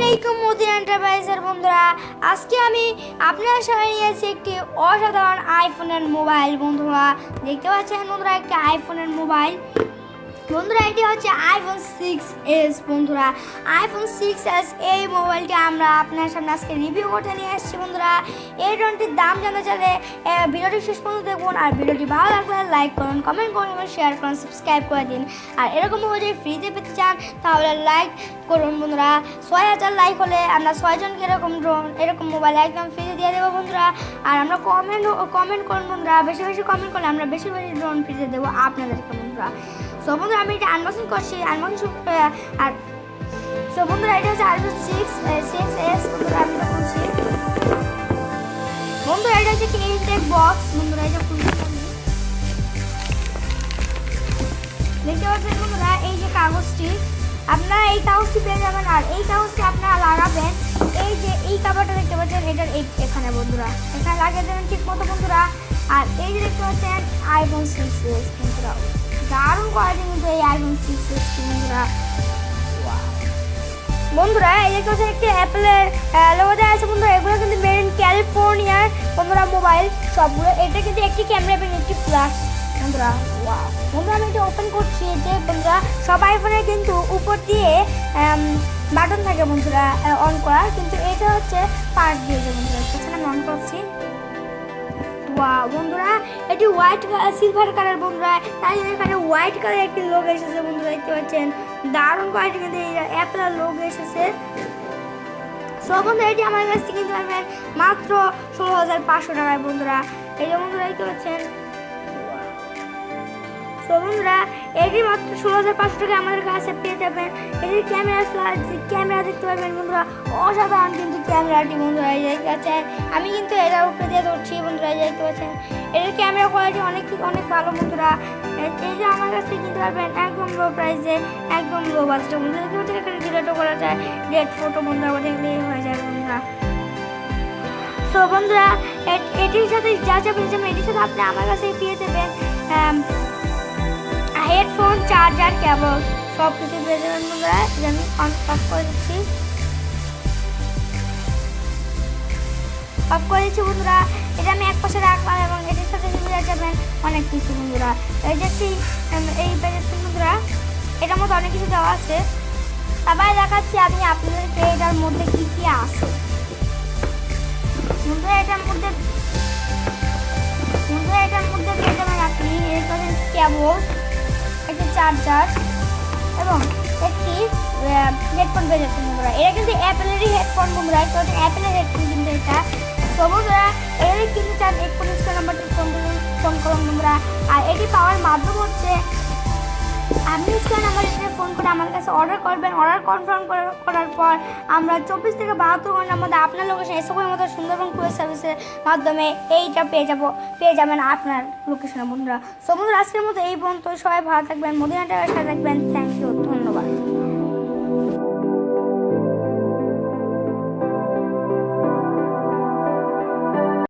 আলাইকুম মদিনা এন্টারপ্রাইজের বন্ধুরা, আজকে আমি আপনার সামনে নিয়ে এসেছি একটি অসাধারণ আইফোনের মোবাইল। বন্ধুরা দেখতে পাচ্ছেন বন্ধুরা, একটি আইফোনের মোবাইল। বন্ধুরা এটি হচ্ছে আইফোন 6s। বন্ধুরা আইফোন 6s এই মোবাইলটি আমরা আপনার সামনে আজকে রিভিউ করতে নিয়ে এসেছি। বন্ধুরা এই ফোনটির দাম জানতে চাইলে ভিডিওটি শেষ পর্যন্ত দেখুন। আর ভিডিওটি ভালো লাগলে লাইক করুন, কমেন্ট করুন এবং শেয়ার করুন, সাবস্ক্রাইব করে দিন। আর এরকম যদি ফ্রিতে পেতে চান তাহলে লাইক করুন। বন্ধুরা 6000 লাইক হলে আমরা 6 জনকে এরকম মোবাইল একদম ফ্রিতে দিয়ে দেবো বন্ধুরা। আর আমরা কমেন্ট করুন বন্ধুরা, বেশি বেশি কমেন্ট করলে আমরা বেশি বেশি ড্রোন ফ্রিতে দেবো আপনাদেরকে বন্ধুরা। সো বন্ধুরা আমি এটা আনবক্সিং করছি, আর সো বন্ধুরা এটা হচ্ছে আইফোন 6s। বন্ধুরা আমি এটা খুলছি। বন্ধুরা এটা হচ্ছে কি ইনটেক বক্স। বন্ধুরা এটা খুলছি দেখতে পাচ্ছেন বন্ধুরা, এই যে কাগজটি, আপনারা এই কাগজটি পেয়ে যাবেন। আর এই কাগজটি আপনারা লাগাবেন এই যে এই কাভারটা দেখতে পাচ্ছেন, এটার এখানে বন্ধুরা এখানে লাগিয়ে দেবেন ঠিক মতো বন্ধুরা। আর এই যে দেখতে পাচ্ছেন আইফোন 6s বন্ধুরা, দারুণ কোয়ালিটি কিন্তু এই আইফোন 6s বন্ধুরা। বন্ধুরা এই দেখতে পাচ্ছেন একটি অ্যাপেলের লোগো দেওয়া আছে বন্ধুরা। এগুলো কিন্তু মেড ইন ক্যালিফোর্নিয়ার বন্ধুরা মোবাইল সবগুলো। এটা কিন্তু একটি ক্যামেরা এবং একটি ফ্ল্যাশ বন্ধুরা। বন্ধুরা আমি এটা ওপেন করছি। যে বন্ধুরা সব আইফোনে কিন্তু উপর দিয়ে বাটন থাকে বন্ধুরা অন করার, কিন্তু এটা হচ্ছে পাশ দিয়ে যে বন্ধুরা সেখানে আমি অন করছি। বন্ধুরা এটি হোয়াইট সিলভার কালার বন্ধুরা, তাই এখানে হোয়াইট কালার একটি লোগো এসেছে বন্ধুরা দেখতে পাচ্ছেন। দারুণ কোয়ালিটি কিন্তু এই অ্যাপেলের লোগো এসেছে। সো বন্ধুরা এটি আমার কাছ থেকে কিনতে পারবেন মাত্র 16500 টাকায় বন্ধুরা। এই যে বন্ধুরা দেখতে পাচ্ছেন। তো বন্ধুরা এটি মাত্র 16500 টাকায় আমাদের কাছে পেয়ে যাবেন। এটির ক্যামেরা দেখতে পারবেন বন্ধুরা, অসাধারণ কিন্তু ক্যামেরাটি বন্ধুরা। এই দেখতে পাচ্ছেন আমি কিন্তু এটার উপরে দিয়ে ধরছি বন্ধুরা, এই দেখতে পাচ্ছেন এটির ক্যামেরা কোয়ালিটি অনেক ভালো বন্ধুরা। এই যে আমার কাছে কিনতে পারবেন একদম লো প্রাইসে, একদম লো বাজেটে বন্ধুরা। দেখতে পাচ্ছেন এখানে ডিলেটও করা যায়, ডেট ফটো বন্ধুরা দেখলেই হয়ে যায় বন্ধুরা। তো বন্ধুরা এটির সাথে যা পেয়ে যাবেন, এটির সাথে আপনি আমার কাছে পেয়ে যাবেন হেডফোন, চার্জার, কেবল সব কিছু পেয়ে যাবেন বন্ধুরা। আমি অফ করে দিচ্ছি বন্ধুরা। এটা আমি এক পাশে রাখলাম এবং এটির সাথে পেয়ে যাবেন অনেক কিছু বন্ধুরা। এই যে এই প্যাকেটটি বন্ধুরা, এটার মধ্যে অনেক কিছু দেওয়া আছে। সবাই দেখাচ্ছি আমি আপনাদেরকে এটার মধ্যে কি কি আছে বন্ধুরা। এটার মধ্যে পেয়ে যাবেন আপনি কেবল, একটি চার্জার এবং একটি হেডফোন পেয়ে যাচ্ছেন বন্ধুরা। এটা কিন্তু অ্যাপেলেরই হেডফোন বন্ধুরা, অ্যাপেলের হেডফোন কিন্তু এটা। তো বন্ধুরা এর কিন্তু চান এক্ষুনি স্ক্রিন নাম্বারটি ফোন করুন বন্ধুরা। আর এটি পাওয়ার মাধ্যম হচ্ছে আপনি স্ক্রিন নাম্বারে ফোন করে আমার কাছে অর্ডার করবেন। অর্ডার কনফার্ম করার পর আমরা 24 থেকে 72 ঘন্টার মধ্যে আপনার লোকেশন এসবের মতো সুন্দরবন কুরিয়ার সার্ভিসের মাধ্যমে এইটা পেয়ে যাবেন আপনার লোকেশনে বন্ধুরা। সো বন্ধুরা আজকের মতো এই পর্যন্ত, সবাই ভালো থাকবেন, মদিনা এন্টারপ্রাইজের সাথে থাকবেন। থ্যাংক ইউ, ধন্যবাদ।